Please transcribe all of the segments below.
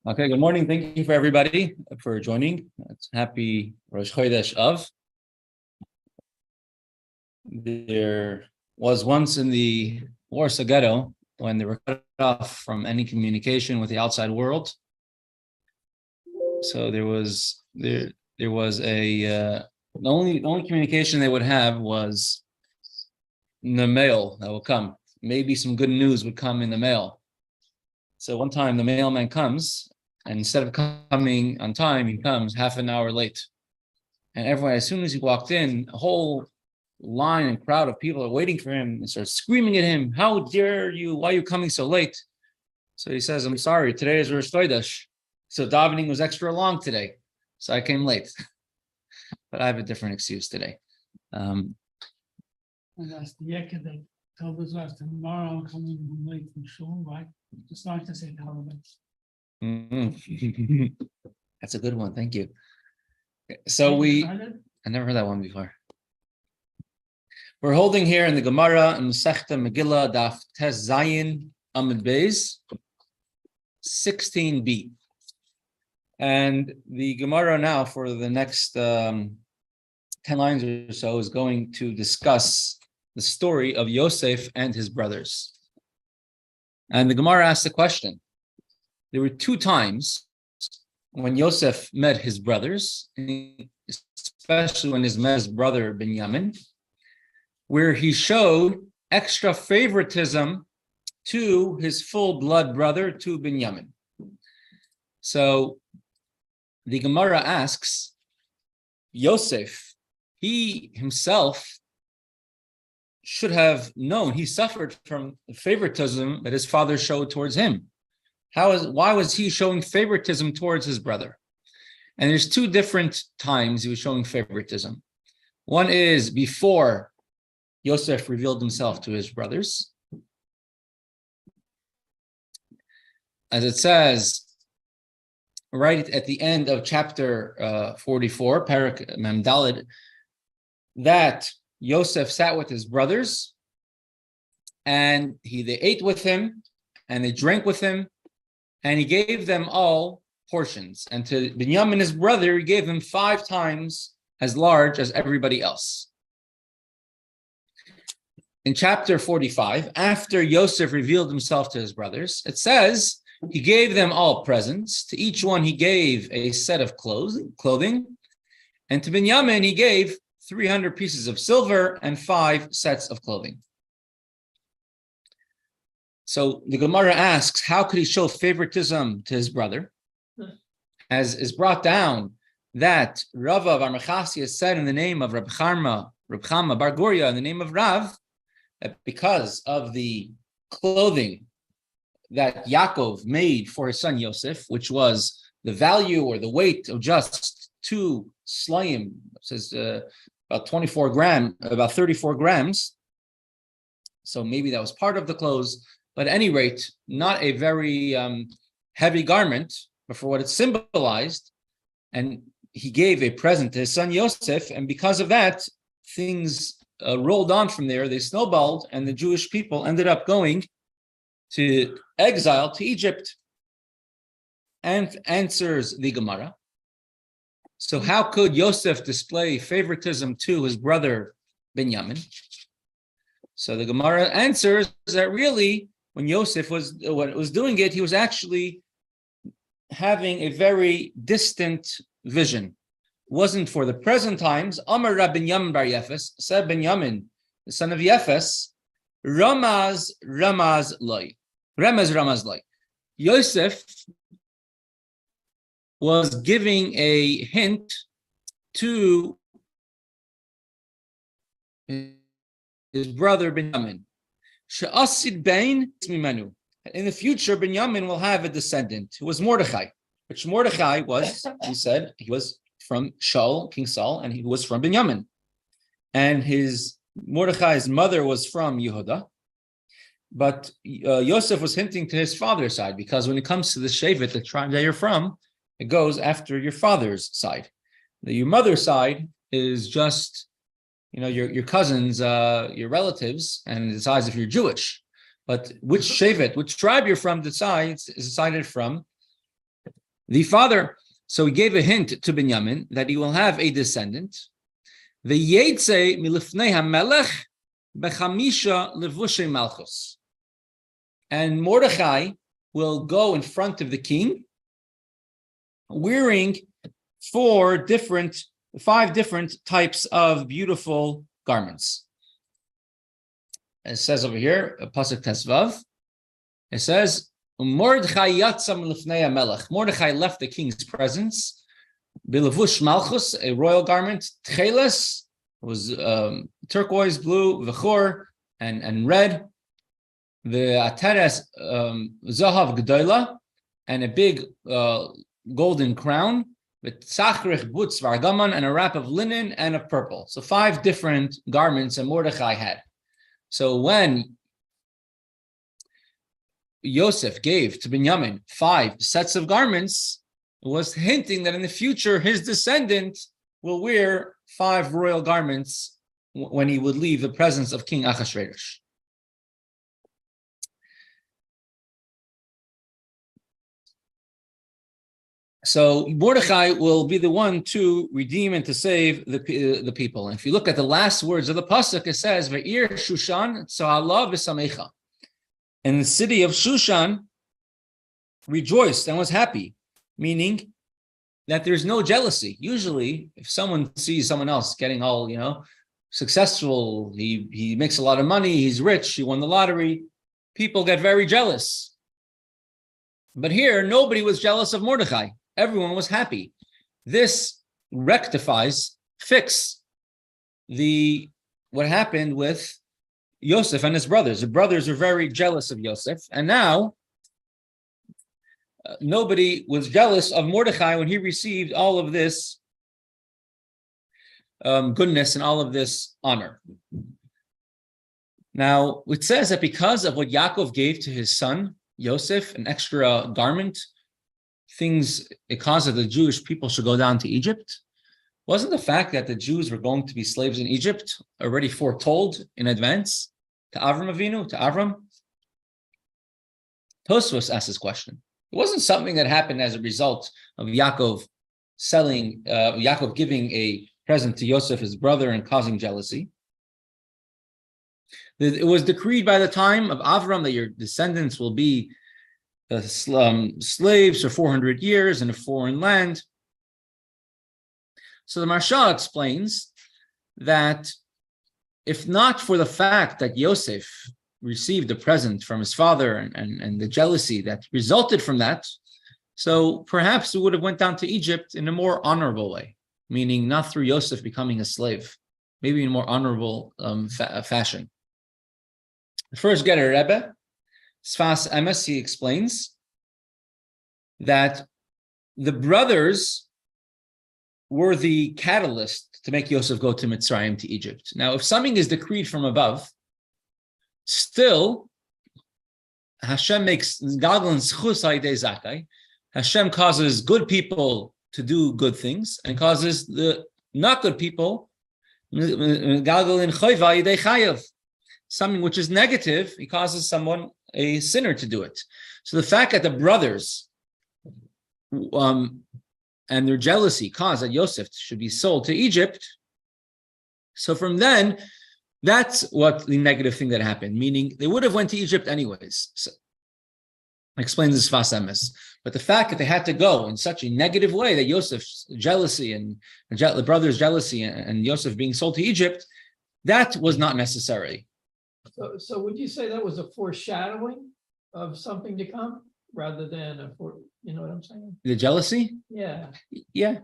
Okay, good morning. Thank you for everybody for joining. It's happy Rosh Chodesh Av. There was once in the Warsaw Ghetto when they were cut off from any communication with the outside world. So there was a the only communication they would have was in the mail that would come. Maybe some good news would come in the mail. So one time the mailman comes, and instead of coming on time, he comes half an hour late. And everyone, as soon as he walked in, a whole line and crowd of people are waiting for him and start screaming at him, "How dare you? Why are you coming so late?" So he says, "I'm sorry, today is Rosh Chodesh. So davening was extra long today. So I came late." But I have a different excuse today. And that's the Yekka that told us last tomorrow I'm coming home late from shul, right? Just like to say holiday. That's a good one. Thank you. So Excited? I never heard that one before. We're holding here in the Gemara in Mesechta Megillah Daf Tes Zayin Hatzvi-Bais 16b. And the Gemara now for the next 10 lines or so is going to discuss the story of Yosef and his brothers. And the Gemara asks the question. There were two times when Yosef met his brothers, especially when he met his brother Binyamin, where he showed extra favoritism to his full-blood brother, to Binyamin. So the Gemara asks, Yosef, he himself should have known, he suffered from the favoritism that his father showed towards him. Why was he showing favoritism towards his brother? And there's two different times he was showing favoritism. One is before Yosef revealed himself to his brothers. As it says right at the end of chapter 44, Perek Memdalid, that Yosef sat with his brothers and they ate with him and they drank with him and he gave them all portions. And to Binyamin, his brother, he gave him 5 times as large as everybody else. In chapter 45, after Yosef revealed himself to his brothers, it says he gave them all presents. To each one he gave a set of clothing. And to Binyamin he gave 300 pieces of silver and 5 sets of clothing. So the Gemara asks, how could he show favoritism to his brother? As is brought down that Rava of Armachasi said in the name of Reb Chama Bar Goria, in the name of Rav, that because of the clothing that Yaakov made for his son Yosef, which was the value or the weight of just 2 slayim, it says about 34 grams. So maybe that was part of the clothes, but at any rate, not a very heavy garment, but for what it symbolized. And he gave a present to his son Yosef, and because of that, things rolled on from there. They snowballed, and the Jewish people ended up going to exile to Egypt. And answers the Gemara. So how could Yosef display favoritism to his brother Binyamin? So the Gemara answers that really, when Yosef was doing it, he was actually having a very distant vision. It wasn't for the present times. Amar Rab Binyamin bar Yefes, said Binyamin, the son of Yefes, Ramaz loy. Ramaz loy. Yosef was giving a hint to his brother Binyamin. She'asid bain mimanu. In the future, Binyamin will have a descendant who was Mordechai, which Mordechai was, he said, he was from Shaul, King Saul, and he was from Binyamin. And Mordechai's mother was from Yehuda. But Yosef was hinting to his father's side, because when it comes to the Shevet, the tribe that you're from, it goes after your father's side. Your mother's side is just, your cousins, your relatives, and it decides if you're Jewish. But which Shevet, which tribe you're from is decided from The father, so he gave a hint to Binyamin that he will have a descendant. The Yetze milifnei hamelech bechamisha levushe malchus. And Mordechai will go in front of the king wearing five different types of beautiful garments. It says over here, Pasuk Tesvav, it says, Mordechai yatzam lifnei hamelech. Mordechai left the king's presence. Bilavush malchus, a royal garment. Tcheles was turquoise blue, v'chor, and red. The ateres zahav gedola, and a big golden crown. With tzachrich butz vargaman, and a wrap of linen and of purple. So 5 different garments that Mordechai had. So when Yosef gave to Binyamin 5 sets of garments, it was hinting that in the future his descendant will wear 5 royal garments when he would leave the presence of King Achashverosh. So Mordechai will be the one to redeem and to save the people. And if you look at the last words of the pasuk, it says, "Ve'ir Shushan tza'ala v'samecha." And the city of Shushan rejoiced and was happy, meaning that there's no jealousy. Usually, if someone sees someone else getting all, successful, he makes a lot of money, he's rich, he won the lottery, people get very jealous. But here, nobody was jealous of Mordechai. Everyone was happy. This fix what happened with Yosef and his brothers. The brothers were very jealous of Yosef, and now nobody was jealous of Mordechai when he received all of this goodness and all of this honor. Now, it says that because of what Yaakov gave to his son Yosef, an extra garment, it caused that the Jewish people should go down to Egypt. Wasn't the fact that the Jews were going to be slaves in Egypt already foretold in advance to Avram Avinu, to Avram? Tosfos asked this question. It wasn't something that happened as a result of Yaakov giving a present to Yosef, his brother, and causing jealousy. It was decreed by the time of Avram that your descendants will be slaves for 400 years in a foreign land. So the Maharsha explains that if not for the fact that Yosef received a present from his father and the jealousy that resulted from that, so perhaps it would have went down to Egypt in a more honorable way, meaning not through Yosef becoming a slave, maybe in a more honorable fashion. The first Getter Rebbe, Sfas Emes, he explains that the brothers were the catalyst to make Yosef go to Mitzrayim, to Egypt. Now, if something is decreed from above, still Hashem makes Gadlan Schus Haidei Zakai. Hashem causes good people to do good things and causes the not good people Gadlan Choiva Haidei Chayav. Something which is negative, he causes someone, a sinner, to do it. So the fact that the brothers and their jealousy caused that Yosef should be sold to Egypt, so from then, that's what the negative thing that happened, meaning they would have went to Egypt anyways. So, explains this Sfas Emes. But the fact that they had to go in such a negative way, that Yosef's jealousy and the brothers' jealousy and Yosef being sold to Egypt, that was not necessary. So would you say that was a foreshadowing of something to come rather than you know what I'm saying? The jealousy? Yeah. Yeah.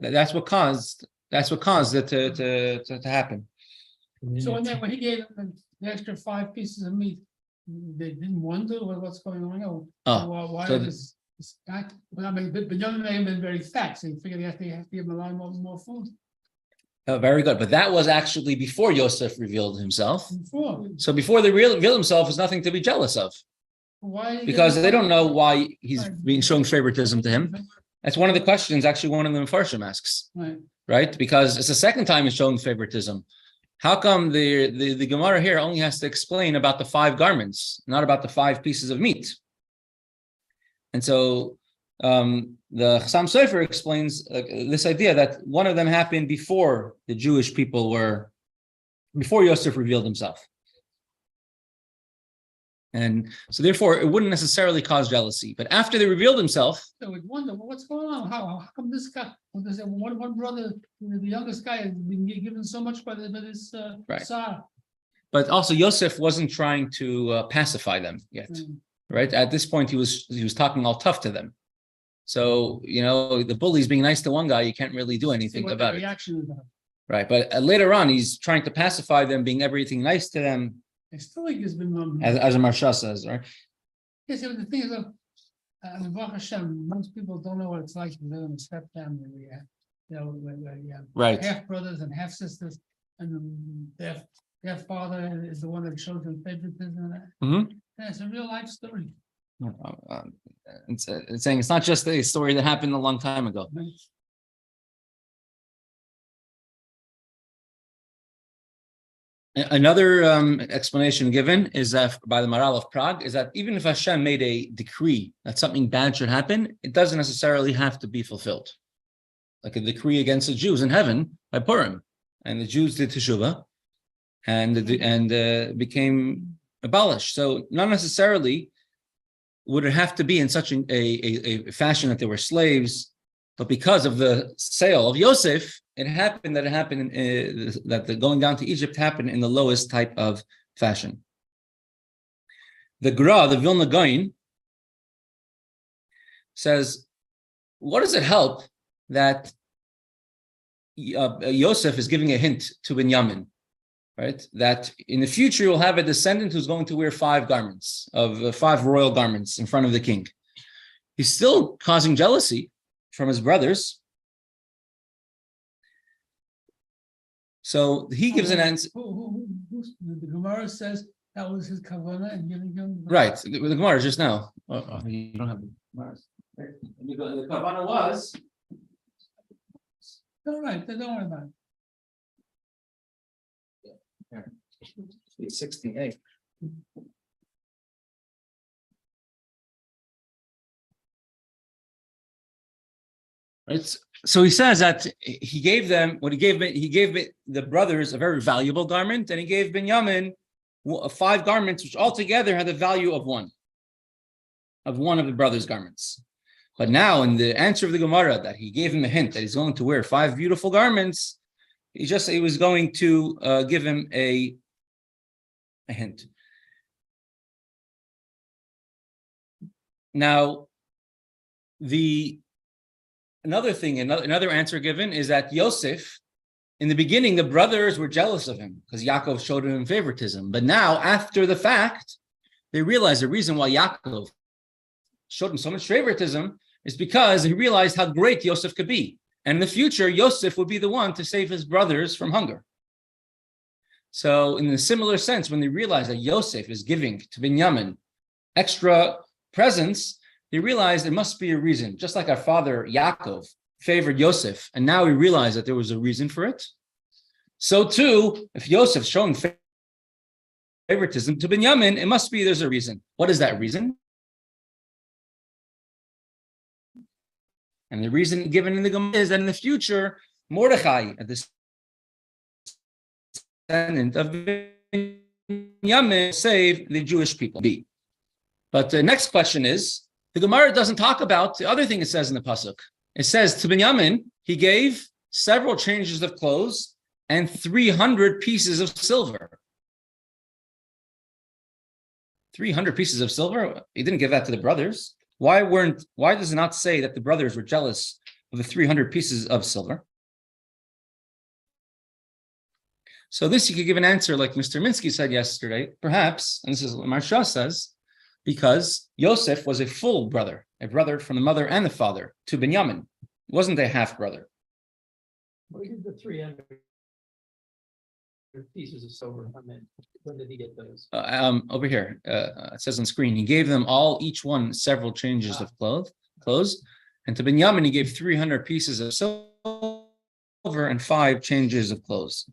That's what caused it to happen. So when he gave them the extra 5 pieces of meat, they didn't wonder what's going on. Why so this guy? But Young may have been very fat, so he figured he has to give him a lot more food. Oh, very good. But that was actually before Yosef revealed himself. Before. So before they reveal himself, is nothing to be jealous of. Why? Because they don't know why he's being showing favoritism to him. That's one of the questions. Actually, one of the Mefarshim asks. Right? Because it's the second time he's showing favoritism. How come the Gemara here only has to explain about the 5 garments, not about the 5 pieces of meat? And so the Chassam Sofer explains this idea that one of them happened before the Jewish people before Yosef revealed himself. And so therefore, it wouldn't necessarily cause jealousy. But after they revealed himself, So we wonder, well, what's going on? How come this guy, one brother, the youngest guy, has been given so much by this Right. Tsar? but also Yosef wasn't trying to pacify them yet, right? At this point, he was talking all tough to them. So, the bully's being nice to one guy, you can't really do anything about it. Reaction is about. Right, but later on, he's trying to pacify them, being everything nice to them, I still think it's been. as a Marsha says, right? Yes, the thing is, Baruch Hashem, most people don't know what it's like to live in a step family. Where you have Right. half brothers and half sisters, and their father is the one that shows them favoritism. Mhm. Yeah, it's a real life story. It's saying it's not just a story that happened a long time ago. Another explanation given is that by the Maral of Prague is that even if Hashem made a decree that something bad should happen, it doesn't necessarily have to be fulfilled. Like a decree against the Jews in heaven by Purim, and the Jews did teshuvah, and became abolished. So not necessarily would it have to be in such a fashion that they were slaves, but because of the sale of Yosef, that the going down to Egypt happened in the lowest type of fashion. The Gra, the Vilna Gaon, says, what does it help that Yosef is giving a hint to Binyamin, right? That in the future you'll have a descendant who's going to wear 5 garments of 5 royal garments in front of the king. He's still causing jealousy from his brothers. So he gives an answer. The Gemara says that was his kavanah and giving him. Right, the Gemara just now. You don't have the Gemara. The kavanah was. All right, don't worry about it. It's 68. Right. So he says that he gave the brothers a very valuable garment, and he gave Binyamin 5 garments, which altogether had the value of one of the brothers' garments. But now, in the answer of the Gemara, that he gave him a hint that he's going to wear 5 beautiful garments, he was going to give him a hint. Now, another answer given is that Yosef, in the beginning, the brothers were jealous of him because Yaakov showed him favoritism. But now, after the fact, they realized the reason why Yaakov showed him so much favoritism is because he realized how great Yosef could be. And in the future, Yosef would be the one to save his brothers from hunger. So in a similar sense, when they realize that Yosef is giving to Binyamin extra presents, they realize there must be a reason. Just like our father Yaakov favored Yosef, and now we realize that there was a reason for it. So too, if Yosef's showing favoritism to Binyamin, it must be there's a reason. What is that reason? And the reason given in the Gemara is that in the future, Mordechai, a descendant of Binyamin, save the Jewish people. But the next question is, the Gemara doesn't talk about the other thing it says in the pasuk. It says to Binyamin, he gave several changes of clothes and 300 pieces of silver. 300 pieces of silver? He didn't give that to the brothers. Why does it not say that the brothers were jealous of the 300 pieces of silver? So this you could give an answer like Mr. Minsky said yesterday, perhaps, and this is what Marsha says, because Yosef was a full brother, a brother from the mother and the father to Binyamin. He wasn't a half brother. Where did the 300 pieces of silver come in? When did he get those? Over here, it says on screen, he gave them each one several changes of clothes. And to Binyamin, he gave 300 pieces of silver and 5 changes of clothes.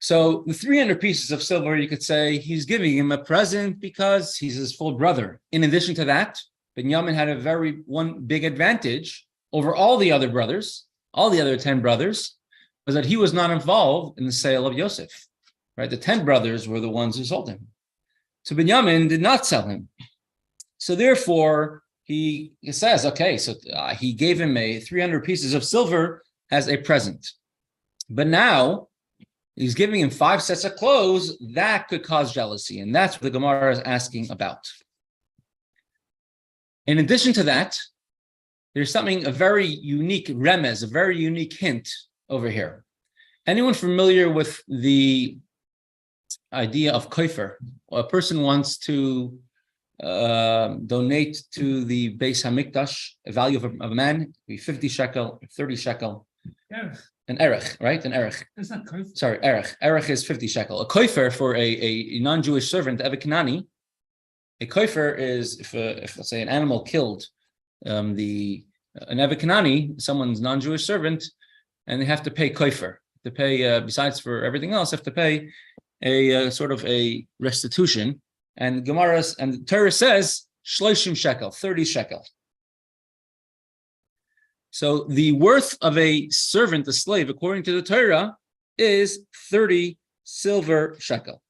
So the 300 pieces of silver, you could say he's giving him a present because he's his full brother. In addition to that, Binyamin had one big advantage over all the other brothers, all the other 10 brothers, was that he was not involved in the sale of Yosef. Right? The 10 brothers were the ones who sold him. So Binyamin did not sell him. So therefore, he says, okay, so he gave him 300 pieces of silver as a present. But now he's giving him 5 sets of clothes. That could cause jealousy. And that's what the Gemara is asking about. In addition to that, there's a very unique remez, a very unique hint over here. Anyone familiar with the idea of kofer? A person wants to donate to the Beis Hamikdash, a value of a man, be 50 shekel, 30 shekel. Yeah. An erech, right? An erech. It's not kofer. Sorry, erech. Erech is 50 shekel. A kofer for a non-Jewish servant, a Kanani. A kofer is if let's say an animal killed an Kanani, someone's non-Jewish servant, and they have to pay kofer. To pay, besides for everything else, have to pay a sort of a restitution. And Gemara and the Torah says shloshim shekel, 30 shekel. So the worth of a servant, a slave, according to the Torah, is 30 silver shekel.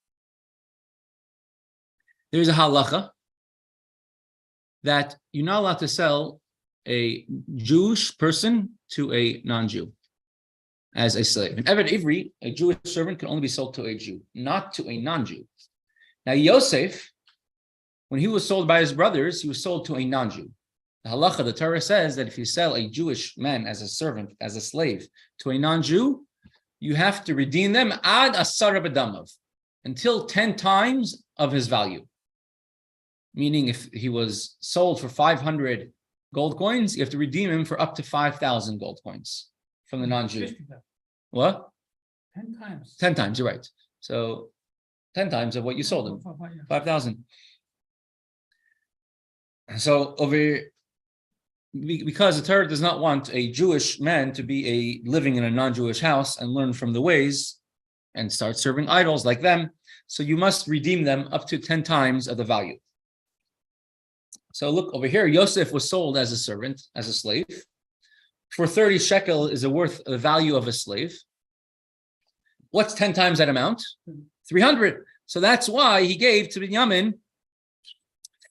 There's a halacha that you're not allowed to sell a Jewish person to a non-Jew as a slave. In Eved Ivri, a Jewish servant can only be sold to a Jew, not to a non-Jew. Now, Yosef, when he was sold by his brothers, he was sold to a non-Jew. The halacha, the Torah says that if you sell a Jewish man as a servant, as a slave, to a non-Jew, you have to redeem them ad asara b'damav, until 10 times of his value. Meaning, if he was sold for 500 gold coins, you have to redeem him for up to 5,000 gold coins from the non-Jew. What? 10 times. 10 times, you're right. So 10 times of what you sold him, 5,000. So over, because the Torah does not want a Jewish man to be living in a non-Jewish house and learn from the ways and start serving idols like them, so you must redeem them up to 10 times of the value. So look over here, Yosef was sold as a servant, as a slave. For 30 shekel is the value of a slave. What's 10 times that amount? 300. So that's why he gave to Binyamin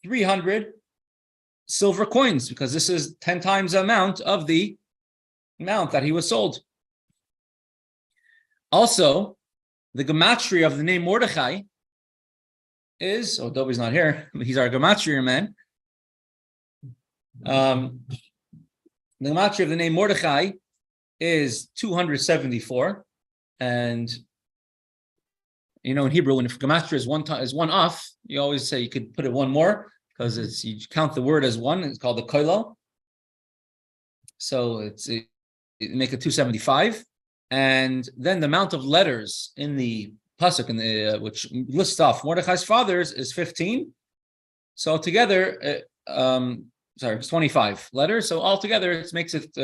300 silver coins, because this is 10 times the amount of the amount that he was sold. Also, the gematria of the name Mordechai is, Dobby's not here, but he's our gematria man. The gematria of the name Mordechai is 274, and in Hebrew, when if gematria is one off, you always say you could put it one more because you count the word as one. It's called the koilo, so it make it 275, and then the amount of letters in the pasuk which lists off Mordechai's fathers is 15. So altogether, it's 25 letters. So altogether, it makes it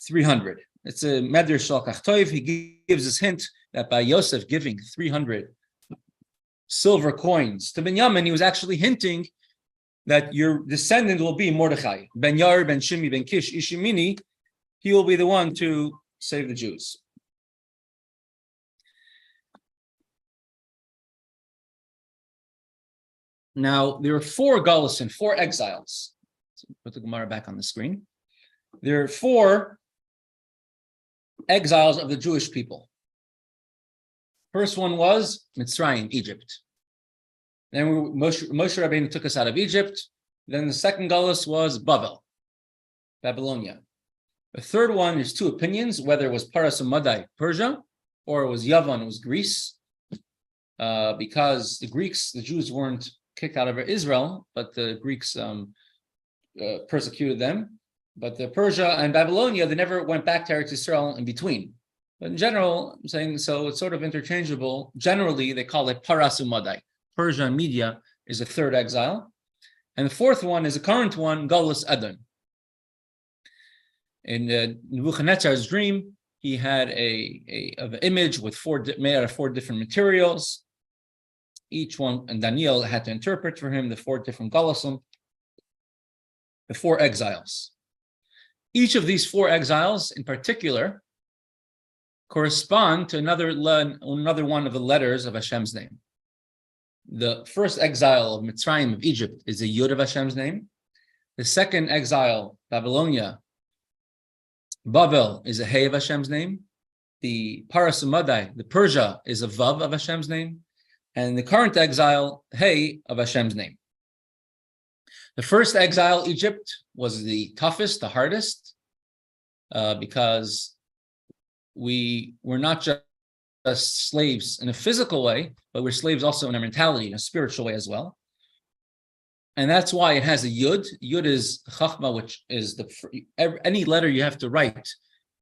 300. It's a Medrash Shal Kach Toiv. He gives this hint that by Yosef giving 300 silver coins to Binyamin, he was actually hinting that your descendant will be Mordechai. Ben Yair, Ben Shimi, Ben Kish, Ishimini. He will be the one to save the Jews. Now, there are 4 Golusin, 4 exiles. So put the Gemara back on the screen. There are 4 exiles of the Jewish people. First one was Mitzrayim, Egypt. Then Moshe Rabbeinu took us out of Egypt. Then the second Golus was Babylonia. The third one, there's 2 opinions, whether it was Paras Madai, Persia, or it was Yavan, it was Greece. Because the Jews weren't kicked out of Israel, but the Greeks persecuted them. But the Persia and Babylonia, they never went back to Eretz Israel in between. But in general, I'm saying, so it's sort of interchangeable. Generally, they call it Parasu Madai. Persia and Media is a third exile. And the fourth one is a current one, Galus Edom. In Nebuchadnezzar's dream, he had an image with made out of 4 different materials. Each one, and Daniel had to interpret for him the 4 different Galusim. the 4 exiles. Each of these 4 exiles in particular correspond to another one of the letters of Hashem's name. The first exile of Mitzrayim, of Egypt, is a Yud of Hashem's name. The second exile, Babylonia, Babel, is a Hey of Hashem's name. The Paras Umadai, the Persia, is a Vav of Hashem's name. And the current exile, Hey, of Hashem's name. The first exile, Egypt, was the toughest, the hardest, because we were not just slaves in a physical way, but we're slaves also in our mentality, in a spiritual way as well. And that's why it has a Yud. Yud is Chachma, which is any letter you have to write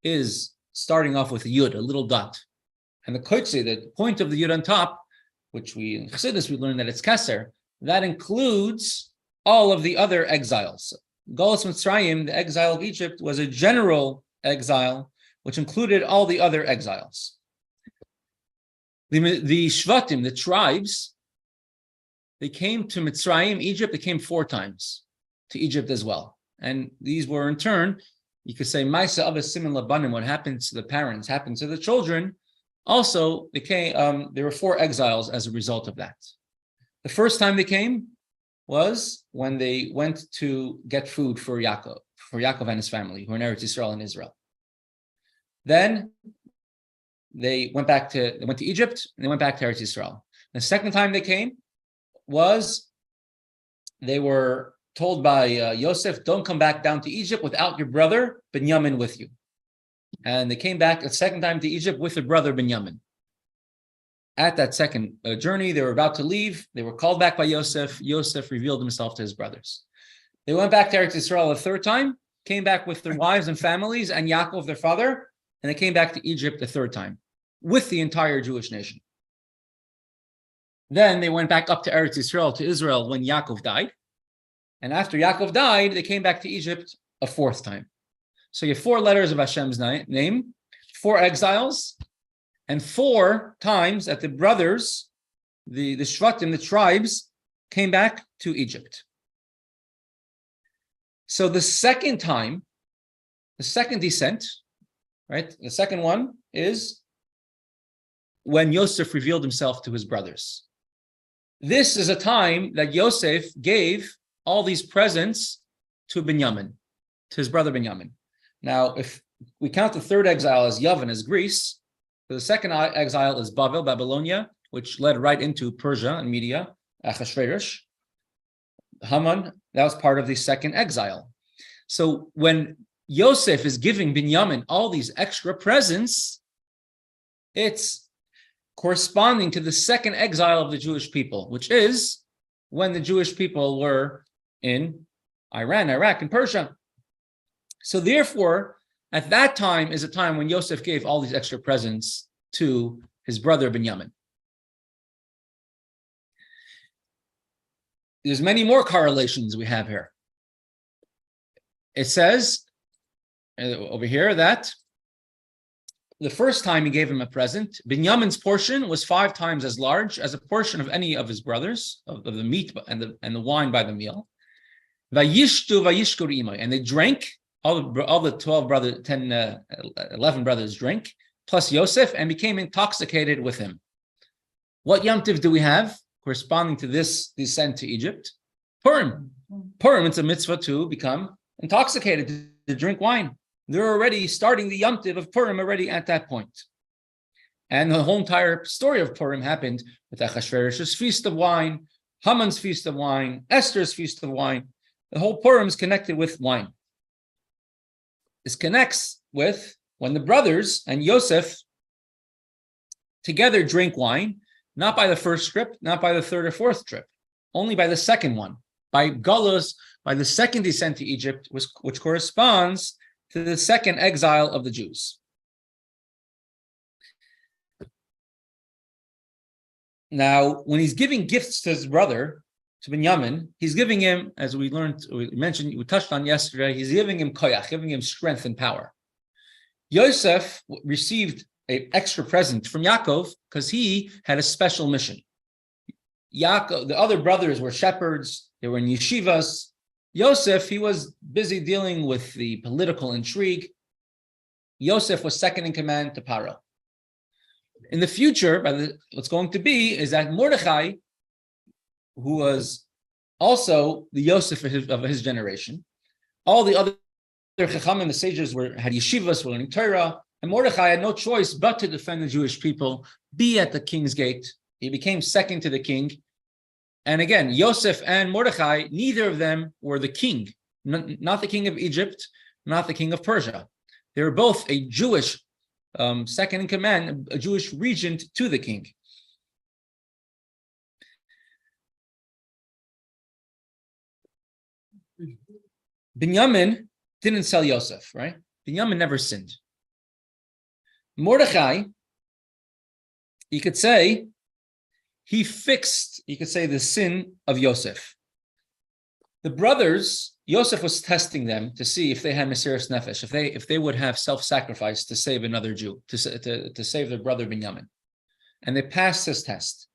is starting off with a Yud, a little dot. And the Koitze, the point of the Yud on top, which in Chassidus we learned that it's Keser, that includes all of the other exiles. Galus Mitzrayim, the exile of Egypt, was a general exile, which included all the other exiles. The Shvatim, the tribes, they came to Mitzrayim, Egypt, they came 4 times to Egypt as well. And these were in turn, you could say, Maisa of a Siman Labanim, what happens to the parents, happened to the children. Also, there were 4 exiles as a result of that. The first time they came was when they went to get food for Yaakov and his family, who are in Eretz Yisrael and Israel. Then they went to Egypt, and they went back to Eretz Yisrael. The second time they came was they were told by Yosef, don't come back down to Egypt without your brother Binyamin with you. And they came back a second time to Egypt with their brother Binyamin. At that second journey, they were about to leave. They were called back by Yosef. Yosef revealed himself to his brothers. They went back to Eretz Yisrael a third time, came back with their wives and families and Yaakov, their father, and they came back to Egypt the third time with the entire Jewish nation. Then they went back up to Eretz Yisrael, to Israel, when Yaakov died. And after Yaakov died, they came back to Egypt a 4th time. So you have 4 letters of Hashem's name, 4 exiles, and 4 times that the brothers, the Shvatim, the tribes, came back to Egypt. So the second time, the second descent, right? The second one is when Yosef revealed himself to his brothers. This is a time that Yosef gave all these presents to Binyamin, to his brother Binyamin. Now, if we count the third exile as Yavin, as Greece, the second exile is Babel, Babylonia, which led right into Persia and Media, Achashverosh. Haman, that was part of the second exile. So when Yosef is giving Binyamin all these extra presents, it's corresponding to the second exile of the Jewish people, which is when the Jewish people were in Iran, Iraq, and Persia. So therefore, at that time is a time when Yosef gave all these extra presents to his brother Binyamin. There's many more correlations we have here. It says over here that the first time he gave him a present, Binyamin's portion was 5 times as large as a portion of any of his brothers, of the meat and the wine by the meal. Vayishtu vayishkur imay, and they drank, all the 11 brothers drank, plus Yosef, and became intoxicated with him. What Yom Tiv do we have corresponding to this descent to Egypt? Purim. Purim, it's a mitzvah to become intoxicated, to drink wine. They're already starting the Yom Tiv of Purim already at that point. And the whole entire story of Purim happened with Achashverosh's feast of wine, Haman's feast of wine, Esther's feast of wine. The whole Purim is connected with wine. This connects with when the brothers and Yosef together drink wine, not by the first trip, not by the third or fourth trip, only by the second one, by Galus, by the second descent to Egypt, which corresponds to the second exile of the Jews. Now, when he's giving gifts to his brother, to Binyamin, he's giving him, as we touched on yesterday, he's giving him koyach, giving him strength and power. Yosef received an extra present from Yaakov because he had a special mission. Yaakov, the other brothers were shepherds, they were in yeshivas, Yosef, he was busy dealing with the political intrigue. Yosef was second in command to Paro. In the future, what's going to be is that Mordechai, who was also the Yosef of his generation, all the other Chachamim, the sages, had yeshivas, were learning Torah, and Mordechai had no choice but to defend the Jewish people, be at the king's gate. He became second to the king. And again, Yosef and Mordechai, neither of them were the king, not the king of Egypt, not the king of Persia. They were both a Jewish second in command, a Jewish regent to the king. Binyamin didn't sell Yosef, right? Binyamin never sinned. Mordechai, you could say, he fixed, you could say, the sin of Yosef. The brothers, Yosef was testing them to see if they had Mesiras Nefesh, if they would have self-sacrifice to save another Jew, to save their brother Binyamin. And they passed his test.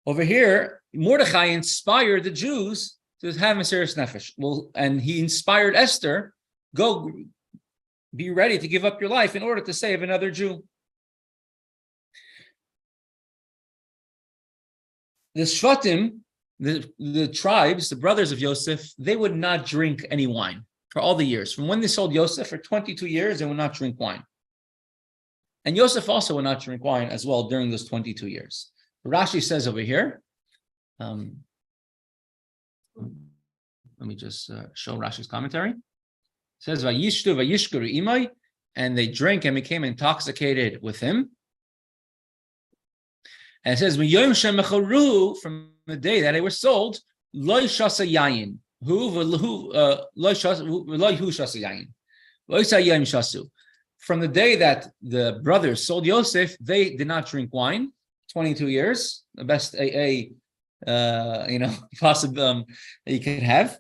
Over here, Mordechai inspired the Jews to have Mesiras Nefesh. Well, and he inspired Esther, go be ready to give up your life in order to save another Jew. The Shvatim, the tribes, the brothers of Yosef, they would not drink any wine for all the years. From when they sold Yosef, for 22 years, they would not drink wine. And Yosef also would not drink wine as well during those 22 years. Rashi says over here, let me just show Rashi's commentary. It says, Vayishtu vayishkuru imai, and they drank and became intoxicated with him. And it says, from the day that they were sold, loy shasa yayin. From the day that the brothers sold Yosef, they did not drink wine. 22 years, the best AA, possible that you could have.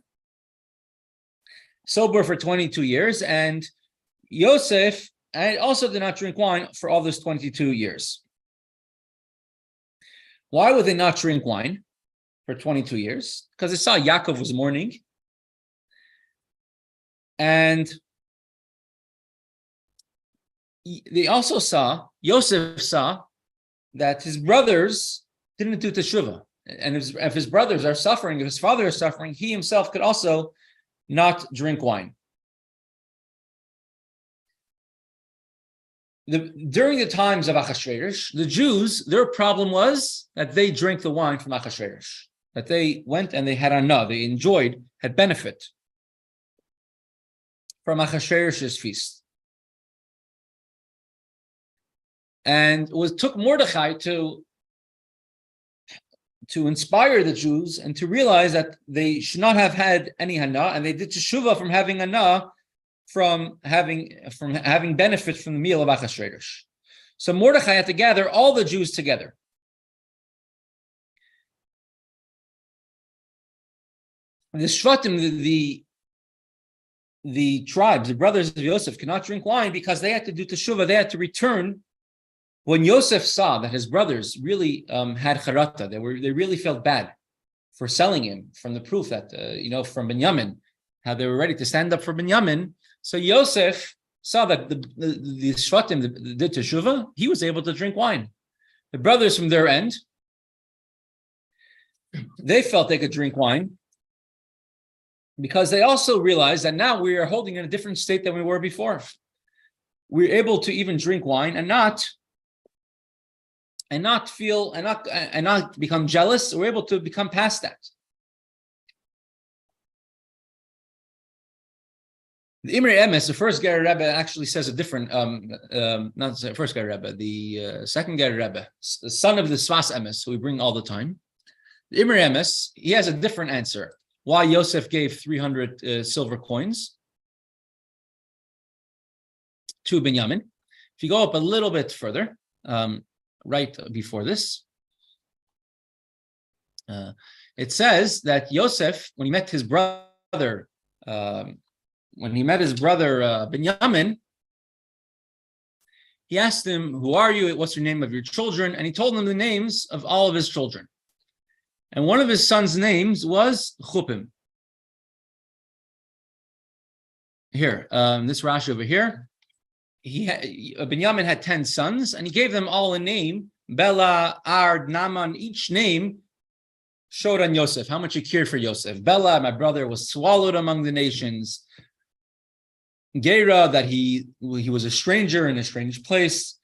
Sober for 22 years, and Yosef also did not drink wine for all those 22 years. Why would they not drink wine for 22 years? Because they saw Yaakov was mourning. And they also Yosef saw that his brothers didn't do teshuvah. And if his brothers are suffering, if his father is suffering, he himself could also not drink wine. During the times of Achashverosh, the Jews, their problem was that they drank the wine from Achashverosh, that they went and they had anah, they enjoyed, had benefit from Achashverosh's feast. And it took Mordechai to inspire the Jews and to realize that they should not have had any hana, and they did teshuvah from having hana, from having benefit from the meal of Achashverosh. So Mordechai had to gather all the Jews together. The Shvatim, the tribes, the brothers of Yosef, could not drink wine because they had to do teshuvah. They had to return. When Yosef saw that his brothers really had charata, they really felt bad for selling him, from the proof that from Binyamin, how they were ready to stand up for Binyamin. So Yosef saw that the Shvatim did teshuvah. He was able to drink wine. The brothers from their end, they felt they could drink wine because they also realized that now we are holding in a different state than we were before. We're able to even drink wine and not become jealous. We're able to become past that. The Imrei Emes, the first Ger Rebbe, actually says a different, not the first Ger Rebbe, the second Ger Rebbe, the son of the Sfas Emes, who we bring all the time. The Imrei Emes, he has a different answer. Why Yosef gave 300 silver coins to Binyamin. If you go up a little bit further, right before this, it says that Yosef, when he met his brother, Binyamin, he asked him, "Who are you? What's your name of your children?" And he told him the names of all of his children. And one of his sons' names was Chupim. here, this Rashi over here, Binyamin had 10 sons, and he gave them all a name. Bela, Ard, Naaman, each name showed on Yosef how much he cared for Yosef. Bela, my brother, was swallowed among the nations. Gera, that he was a stranger in a strange place.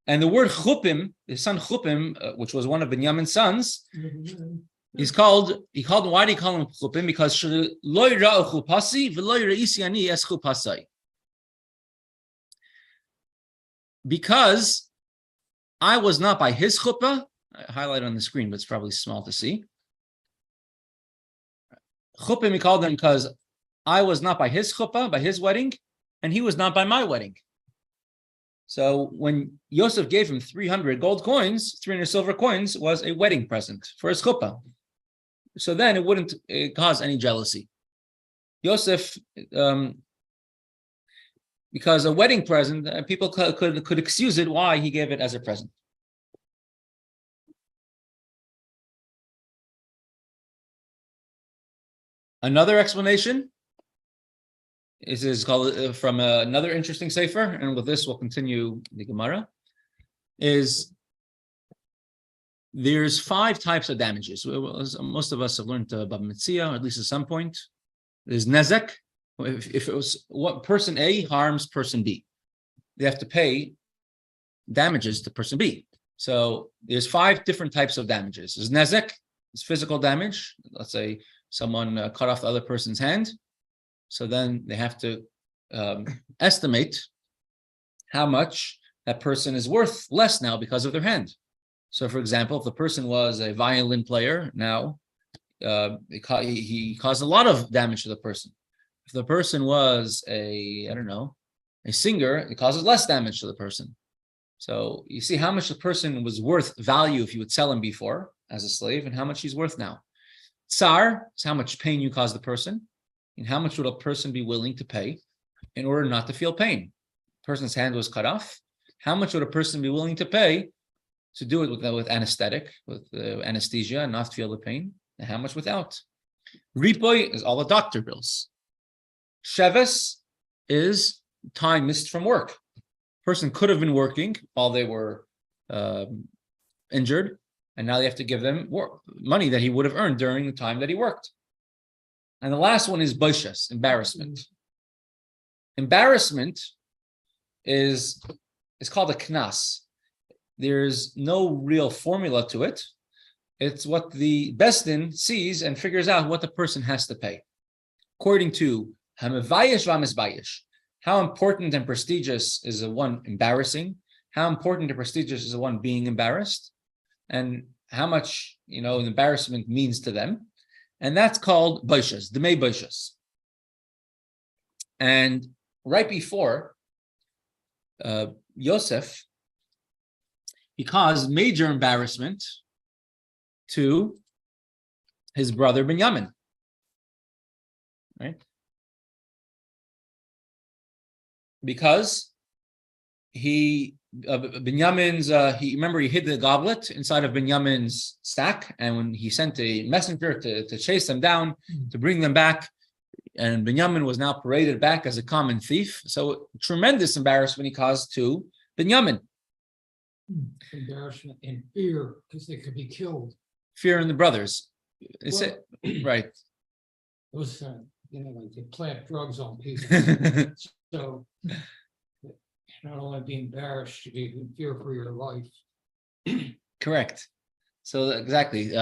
And the word Chupim, his son Chupim, which was one of Binyamin's sons, he called him, why do you call him Chupim? Because lo yira'u chupasi v'lo yira'isi ani es chupasai. Because I was not by his chuppah, I highlight on the screen, but it's probably small to see. Chupim, he called them because I was not by his chuppah, by his wedding, and he was not by my wedding. So when Yosef gave him 300 gold coins, 300 silver coins was a wedding present for his chuppah. So then it wouldn't cause any jealousy. Yosef, because a wedding present, people could excuse it why he gave it as a present. Another explanation is called from another interesting sefer, and with this we'll continue the Gemara, is there's 5 types of damages. Most of us have learned about Mitzia, at least at some point. There's Nezek. If it was what person A harms person B, they have to pay damages to person B. So there's 5 different types of damages. There's Nezek, it's physical damage. Let's say someone cut off the other person's hand. So then they have to estimate how much that person is worth less now because of their hand. So for example, if the person was a violin player, now he caused a lot of damage to the person. If the person was a singer, it causes less damage to the person. So you see how much the person was worth value if you would sell him before as a slave, and how much he's worth now. Tsar is how much pain you cause the person, and how much would a person be willing to pay in order not to feel pain. The person's hand was cut off. How much would a person be willing to pay to do it with anesthetic, with anesthesia, and not feel the pain? And how much without? Ripoy is all the doctor bills. Sheves is time missed from work. Person could have been working while they were injured, and now they have to give them money that he would have earned during the time that he worked. And the last one is boishes, embarrassment. Embarrassment is called a knas. There's no real formula to it. It's what the Besdin sees and figures out what the person has to pay. According to Hamavayish Vamisbayish, how important and prestigious is the one embarrassing? How important and prestigious is the one being embarrassed? And how much, embarrassment means to them. And that's called boishes, demei boishes. And right before Yosef, he caused major embarrassment to his brother Binyamin. Right? Because Binyamin's, he hid the goblet inside of Binyamin's sack, and when he sent a messenger to chase them down, to bring them back, and Binyamin was now paraded back as a common thief. So tremendous embarrassment he caused to Binyamin. Embarrassment and fear because they could be killed. Fear in the brothers. Right. It was, like they plant drugs on people. So not only be embarrassed, you be in fear for your life. Correct. So exactly.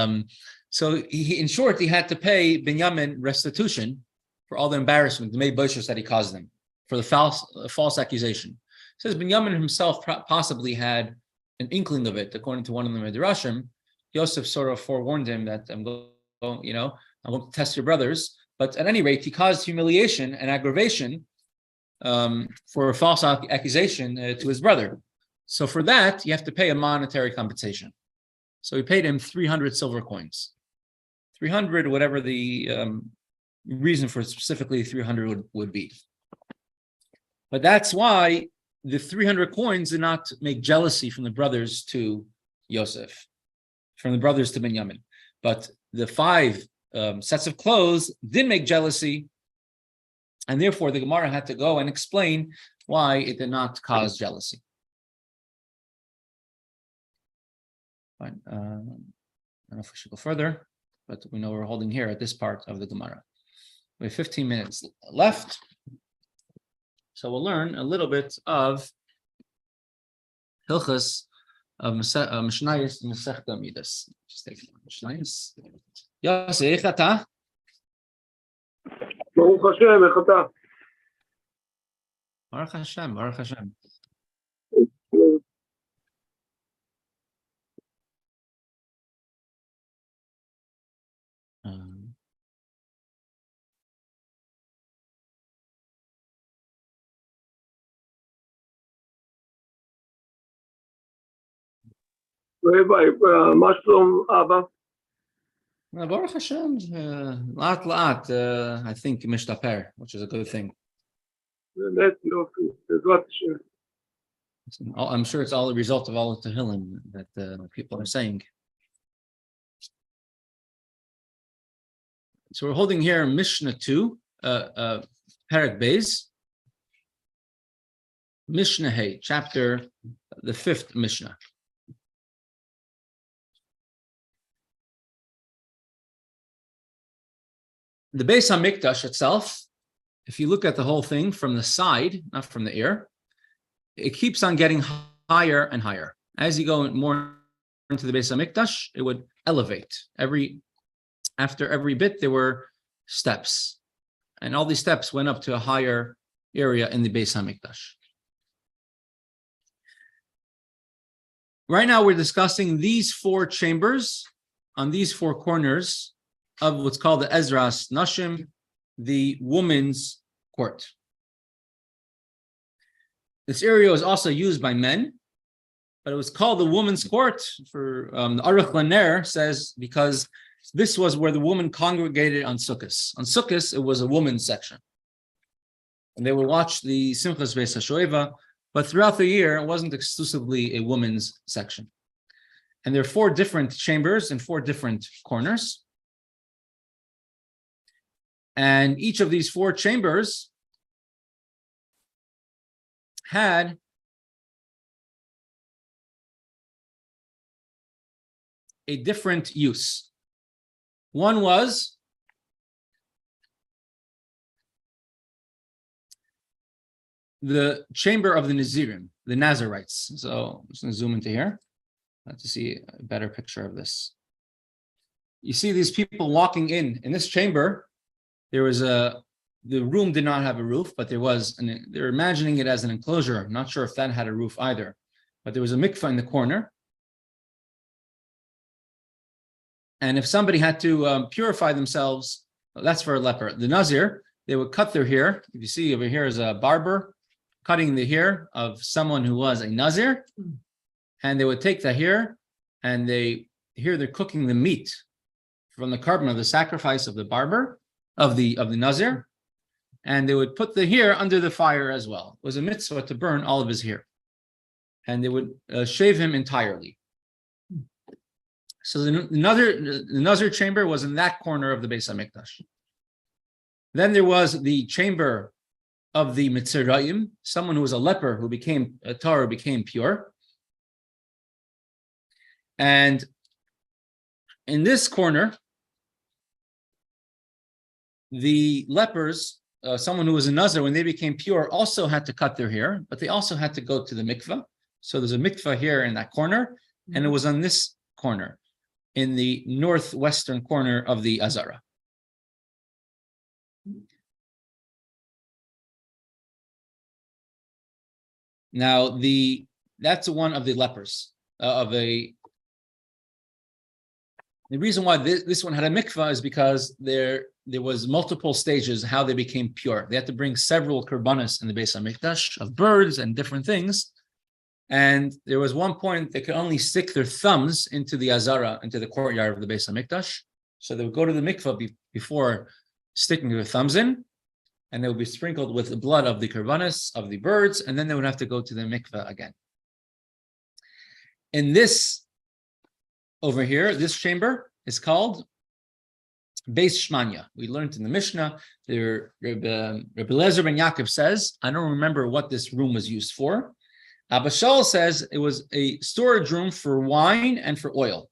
So he, in short, he had to pay Binyamin restitution for all the embarrassment, the boishes that he caused them, for the false accusation. It says Binyamin himself possibly had an inkling of it, according to one of the Midrashim. Yosef sort of forewarned him that I'm going to test your brothers. But at any rate, he caused humiliation and aggravation for a false accusation to his brother. So for that, you have to pay a monetary compensation. So he paid him 300 silver coins. 300, whatever the reason for specifically 300 would be. But that's why the 300 coins did not make jealousy from the brothers to Yosef, from the brothers to Binyamin. But the 5 sets of clothes did make jealousy And therefore, the Gemara had to go and explain why it did not cause jealousy. Fine. I don't know if we should go further, but we know we're holding here at this part of the Gemara. We have 15 minutes left. So we'll learn a little bit of Hilchas of Mishnayos and Mesechta Middos. Just take Mishnayos. Yossi, איך אתה? ברוך השם, איך אתה? Baruch Hashem, Baruch Hashem. מה שלום אבא? Baruch Hashem, laat, I think Mishtaper, which is a good thing. באמת יופי, בעזרת השם. I'm sure it's all a result of all the Tehillim that people are saying. So we're holding here Mishnah 2, Perek Beis, Mishnah Hey, chapter, the 5th Mishnah. The Beis HaMikdash itself, if you look at the whole thing from the side, not from the ear, it keeps on getting higher and higher. As you go more into the Beis HaMikdash, it would elevate. After every bit, there were steps. And all these steps went up to a higher area in the Beis HaMikdash. Right now, we're discussing these 4 chambers on these 4 corners of what's called the Ezras Nashim, the women's court. This area was also used by men, but it was called the women's court. For the Aruch Laner says because this was where the women congregated on Sukkos. On Sukkos, it was a women's section, and they would watch the Simchas Beis HaShoeva. But throughout the year, it wasn't exclusively a women's section. And there are 4 different chambers and 4 different corners. And each of these 4 chambers had a different use. One was the chamber of the Nazirim, the Nazarites. So I'm just going to zoom into here to see a better picture of this. You see these people walking in this chamber. There was the room did not have a roof, but they're imagining it as an enclosure. I'm not sure if that had a roof either, but there was a mikvah in the corner. And if somebody had to purify themselves, that's for a leper. The Nazir, they would cut their hair. If you see over here is a barber cutting the hair of someone who was a Nazir, and they would take the hair and they're cooking the meat from the carbon of the sacrifice of the barber, of the Nazir, and they would put the hair under the fire as well. It was a mitzvah to burn all of his hair, and they would shave him entirely. So the Nazir chamber was in that corner of the Beis HaMikdash. Then there was the chamber of the Mitzrayim, someone who was a leper who became a Torah, became pure. And in this corner, the lepers, someone who was a Nazir, when they became pure, also had to cut their hair, but they also had to go to the mikvah. So there's a mikvah here in that corner, and it was on this corner, in the northwestern corner of the Azara. Now, that's one of the lepers, the reason why this one had a mikvah is because there was multiple stages how they became pure. They had to bring several korbanos in the Beis HaMikdash of birds and different things. And there was one point they could only stick their thumbs into the Azara, into the courtyard of the Beis HaMikdash. So they would go to the mikvah before sticking their thumbs in, and they would be sprinkled with the blood of the korbanos, of the birds, and then they would have to go to the mikvah again. In this over here, this chamber is called Beis Shmanya. We learned in the Mishnah, Rabbi Lezer ben Yaakov says, I don't remember what this room was used for. Abba Shaul says it was a storage room for wine and for oil.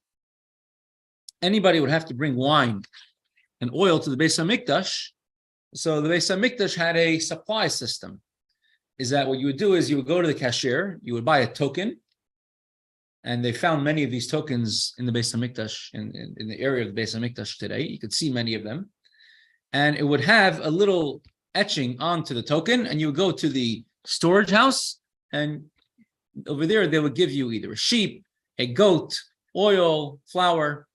Anybody would have to bring wine and oil to the Beis HaMikdash. So the Beis HaMikdash had a supply system. Is that what you would do is you would go to the cashier, you would buy a token, and they found many of these tokens in the Beis HaMikdash, in the area of the Beis HaMikdash today. You could see many of them. And it would have a little etching onto the token, and you would go to the storage house, and over there they would give you either a sheep, a goat, oil, flour,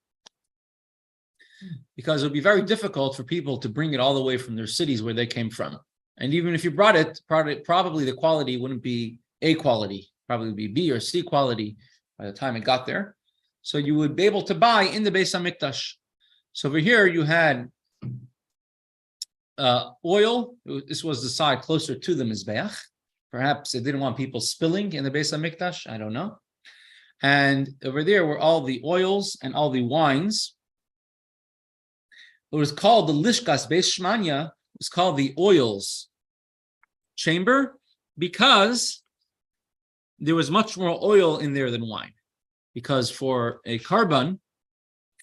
because it would be very difficult for people to bring it all the way from their cities where they came from. And even if you brought it, probably the quality wouldn't be A quality, probably be B or C quality by the time it got there. So you would be able to buy in the Beis HaMikdash. So over here you had oil. This was the side closer to the Mizbeach. Perhaps they didn't want people spilling in the Beis HaMikdash. I don't know. And over there were all the oils and all the wines. It was called the Lishkas Beis Shmanya. It was called the oils chamber because there was much more oil in there than wine. Because for a karban,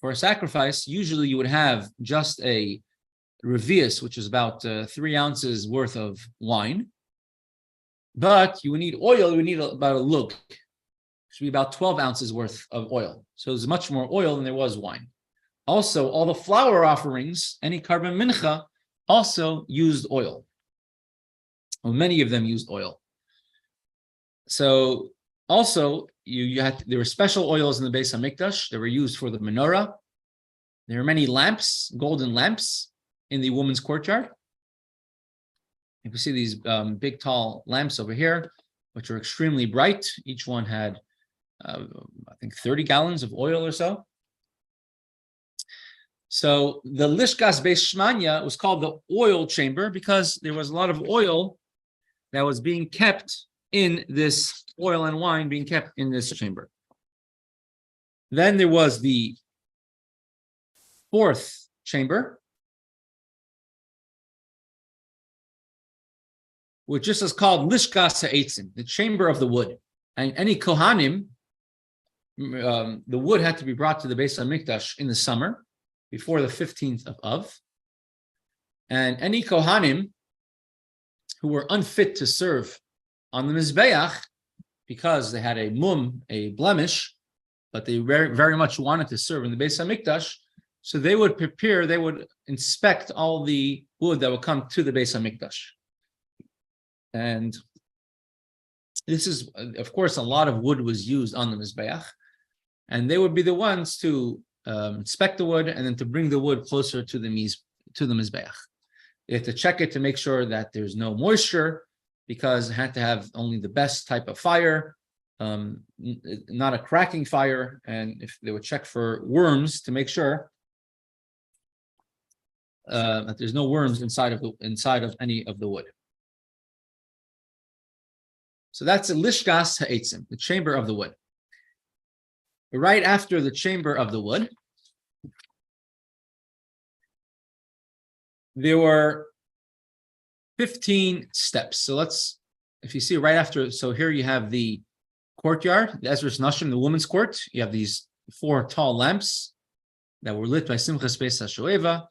for a sacrifice, usually you would have just a revius, which is about 3 ounces worth of wine. But you would need oil, you would need about a lug. It should be about 12 ounces worth of oil. So there's much more oil than there was wine. Also, all the flour offerings, any karban mincha, also used oil. Well, many of them used oil. So also, there were special oils in the Beis HaMikdash that were used for the menorah. There are many lamps, golden lamps, in the woman's courtyard. You can see these big, tall lamps over here, which are extremely bright. Each one had, I think, 30 gallons of oil or so. So the Lishkas Beis Shmanya was called the oil chamber because there was a lot of oil that was being kept in this, oil and wine being kept in this chamber. Then there was the 4th chamber, which just is called Lishkas HaEitzim, the chamber of the wood. And any Kohanim, the wood had to be brought to the Beis HaMikdash in the summer, before the 15th of Av. And any Kohanim who were unfit to serve on the Mizbeach, because they had a mum, a blemish, but they very, very much wanted to serve in the Beis HaMikdash, so they would inspect all the wood that would come to the Beis HaMikdash. And this is, of course, a lot of wood was used on the Mizbeach, and they would be the ones to inspect the wood and then to bring the wood closer to the Mizbeach. They had to check it to make sure that there's no moisture, because it had to have only the best type of fire, not a cracking fire. And if they would check for worms to make sure that there's no worms inside of any of the wood. So that's a Lishkas HaEitzim, the chamber of the wood. Right after the chamber of the wood, there were 15 steps. So if you see right after, so here you have the courtyard, the Ezras Nashim, the women's court. You have these 4 tall lamps that were lit by Simchas Beis HaShoeva.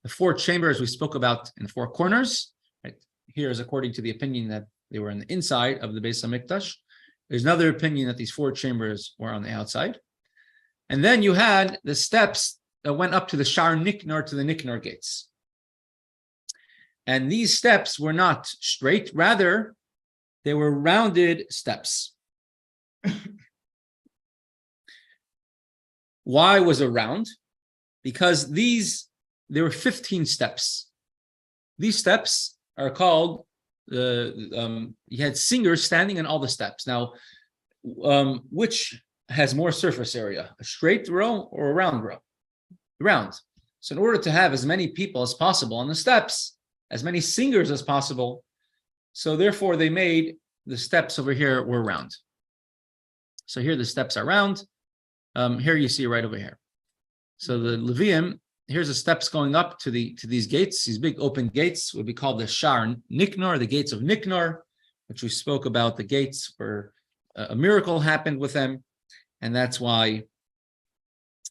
The 4 chambers we spoke about in the 4 corners. Right here is according to the opinion that they were on the inside of the Beis HaMikdash. There's another opinion that these 4 chambers were on the outside. And then you had the steps that went up to the Shar Niknor, to the Niknor gates. And these steps were not straight, rather, they were rounded steps. Why was it round? Because there were 15 steps. These steps are called, you had singers standing on all the steps. Now, which has more surface area, a straight row or a round row? Round. So in order to have as many people as possible on the steps, as many singers as possible, so therefore they made the steps over here were round. So here the steps are round. Here you see right over here. So the Levium here's the steps going up to these gates. These big open gates would be called the Shar Niknor, the gates of Niknor, which we spoke about. The gates where a miracle happened with them, and that's why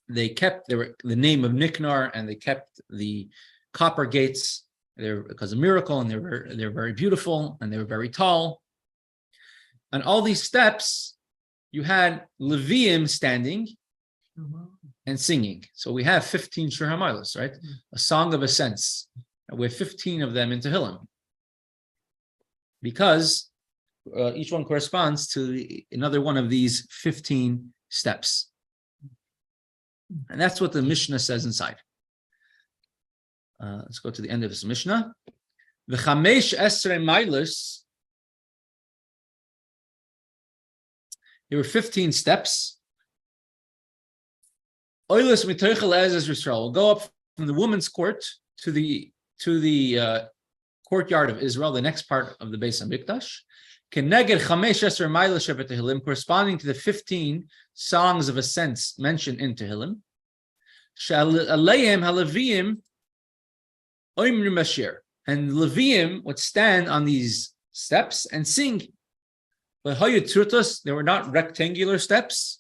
they kept the name of Niknor, and they kept the copper gates there because of miracle, and they're very beautiful, and they were very tall. On all these steps, you had Leviim standing and singing. So we have 15 Shir HaMailos, right? A song of ascents. We have 15 of them in Tehillim, because each one corresponds to another one of these 15 steps. And that's what the Mishnah says inside. Let's go to the end of this Mishnah. The Chamesh Esrei Mailos. There were 15 steps. Oilus mitoichel ezes Yisrael will go up from the women's court to the courtyard of Israel, the next part of the Beis Hamikdash. Keneged chamesh esrei mailos shevetehillim, corresponding to the 15 songs of ascents mentioned in Tehillim. She'aleim haleviim oimrim bashir, and Leviim would stand on these steps and sing. But hayut they were not rectangular steps.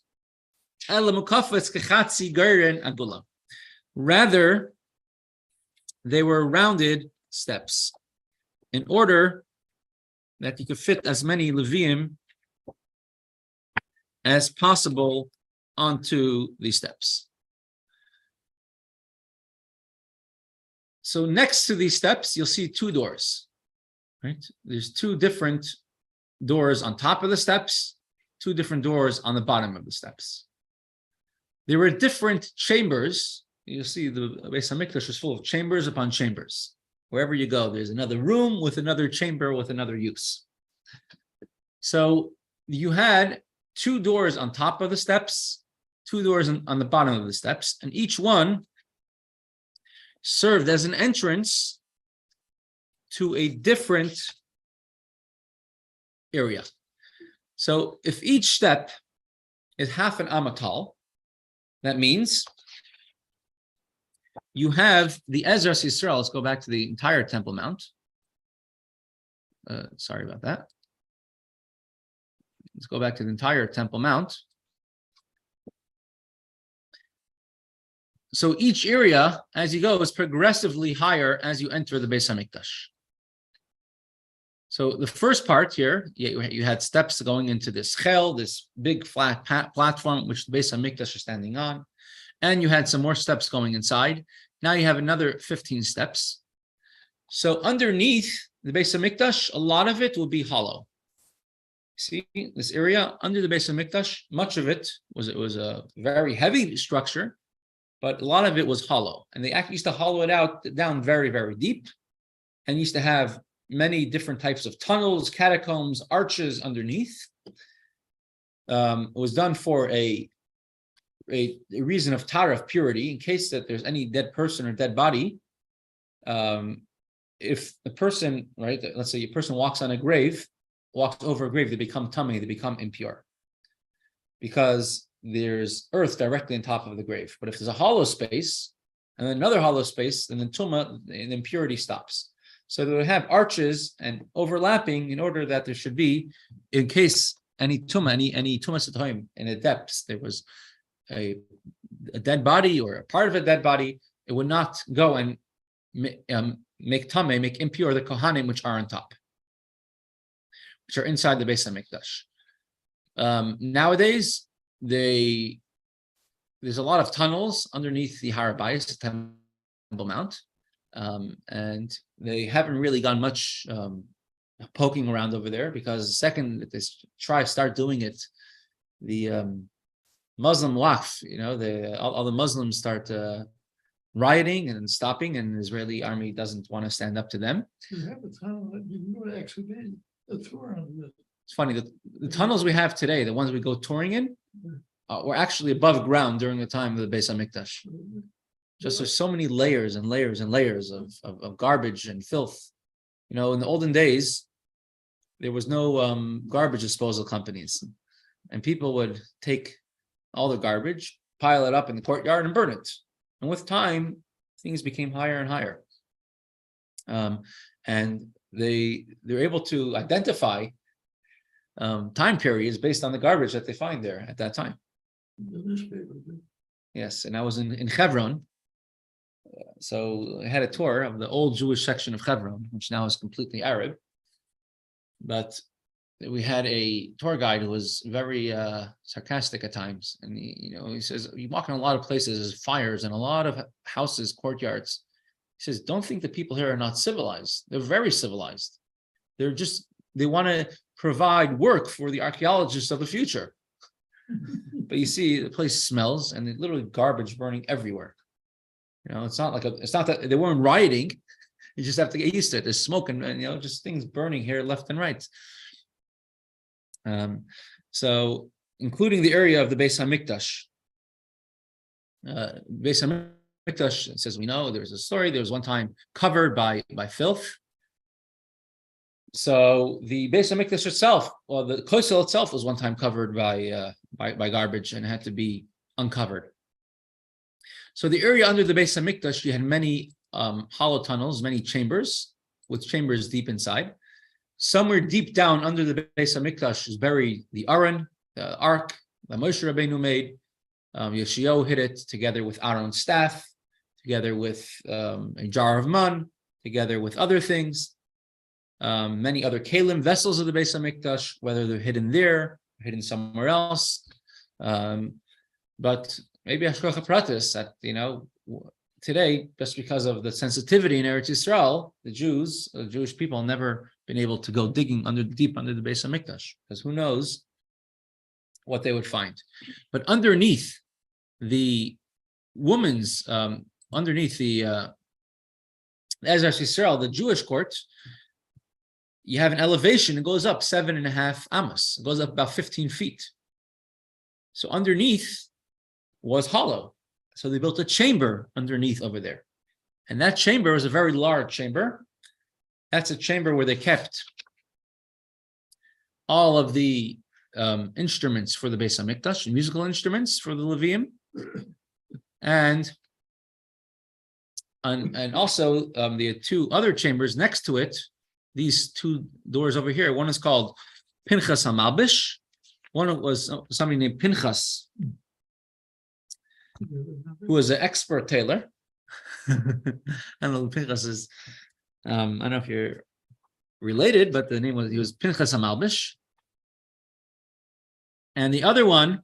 Rather, they were rounded steps, in order that you could fit as many Leviim as possible onto these steps. So next to these steps, you'll see two doors, right? There's two different doors on top of the steps, two different doors on the bottom of the steps. There were different chambers. You'll see the Beis Hamikdash is full of chambers upon chambers. Wherever you go, there's another room with another chamber with another use. So you had two doors on top of the steps, two doors on the bottom of the steps, and each one served as an entrance to a different area. So if each step is half an amma tall, that means you have the Ezras Yisrael. Let's go back to the entire Temple Mount. Sorry about that. Let's go back to the entire Temple Mount. So each area, as you go, is progressively higher as you enter the Beis Hamikdash. So the first part here, you had steps going into this chel, this big flat platform, which the Beis Hamikdash is standing on, and you had some more steps going inside. Now you have another 15 steps. So underneath the Beis Hamikdash, a lot of it will be hollow. See this area under the Beis Hamikdash, much of it was a very heavy structure, but a lot of it was hollow, and they actually used to hollow it down very, very deep, and used to have many different types of tunnels, catacombs, arches underneath. It was done for a reason of tara, of purity, in case that there's any dead person or dead body. If the person, right, let's say a person walks over a grave, they become tummy, they become impure, because there's earth directly on top of the grave. But if there's a hollow space and then another hollow space, then the tumah, the impurity stops. So they would have arches and overlapping in order that there should be, in case any tumah satoim in the depths, there was a dead body or a part of a dead body, it would not go and make impure the kohanim, which are on top, which are inside the Beis Hamikdash. Nowadays, there's a lot of tunnels underneath the Hatzvi-Bais, the Temple Mount. And they haven't really gone much poking around over there, because the second that they start doing it, the Muslim Waqf, all the Muslims start rioting and stopping, and the Israeli army doesn't want to stand up to them. You have a tunnel that you can go to excavate a tour on it. It's funny, the tunnels we have today, the ones we go touring in, were actually above ground during the time of the Beis Hamikdash. Just there's so many layers and layers and layers of garbage and filth. In the olden days, there was no garbage disposal companies, and people would take all the garbage, pile it up in the courtyard, and burn it. And with time, things became higher and higher. And they're able to identify time periods based on the garbage that they find there at that time. Yes, and I was in Hebron. So I had a tour of the old Jewish section of Hebron, which now is completely Arab. But we had a tour guide who was very sarcastic at times. And he says, you walk in a lot of places, there's fires and a lot of houses, courtyards. He says, don't think the people here are not civilized. They're very civilized. They want to provide work for the archaeologists of the future. But you see, the place smells and literally garbage burning everywhere. It's not that they weren't rioting. You just have to get used to it. There's smoke and just things burning here left and right. So including the area of the Beis HaMikdash. Beis HaMikdash, it says we know there's a story. There was one time covered by filth. So the Beis HaMikdash itself, or the Kosel itself, was one time covered by garbage and had to be uncovered. So the area under the Beis HaMikdash, you had many hollow tunnels, many chambers, with chambers deep inside. Somewhere deep down under the Beis HaMikdash is buried the Aron, the Ark that Moshe Rabbeinu made. Yeshio hid it together with Aaron's staff, together with a jar of man, together with other things. Many other kalim, vessels of the Beis HaMikdash, whether they're hidden there, hidden somewhere else. But maybe Hashgacha Pratis that, today, just because of the sensitivity in Eretz Yisrael, the Jewish people never been able to go digging deep under the Beis HaMikdash, because who knows what they would find. But underneath the woman's, underneath the Eretz Yisrael, the Jewish court, you have an elevation, it goes up 7.5 amos. It goes up about 15 feet. So underneath was hollow. So they built a chamber underneath over there. And that chamber was a very large chamber. That's a chamber where they kept all of the instruments for the Beis HaMikdash, musical instruments for the Levium. And also the two other chambers next to it, these two doors over here. One is called Pinchas HaMalbish. One was somebody named Pinchas, who was an expert tailor. I don't know, Pinchas is, I don't know if you're related, but he was Pinchas HaMalbish. And the other one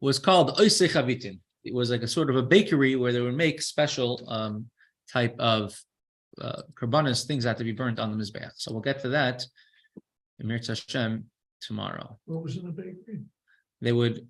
was called Oisei Chavitin. It was like a sort of a bakery where they would make special type of karbanos, things that had to be burnt on the Mizbeach. So we'll get to that in Mirz Hashem tomorrow. What was in the bakery? They would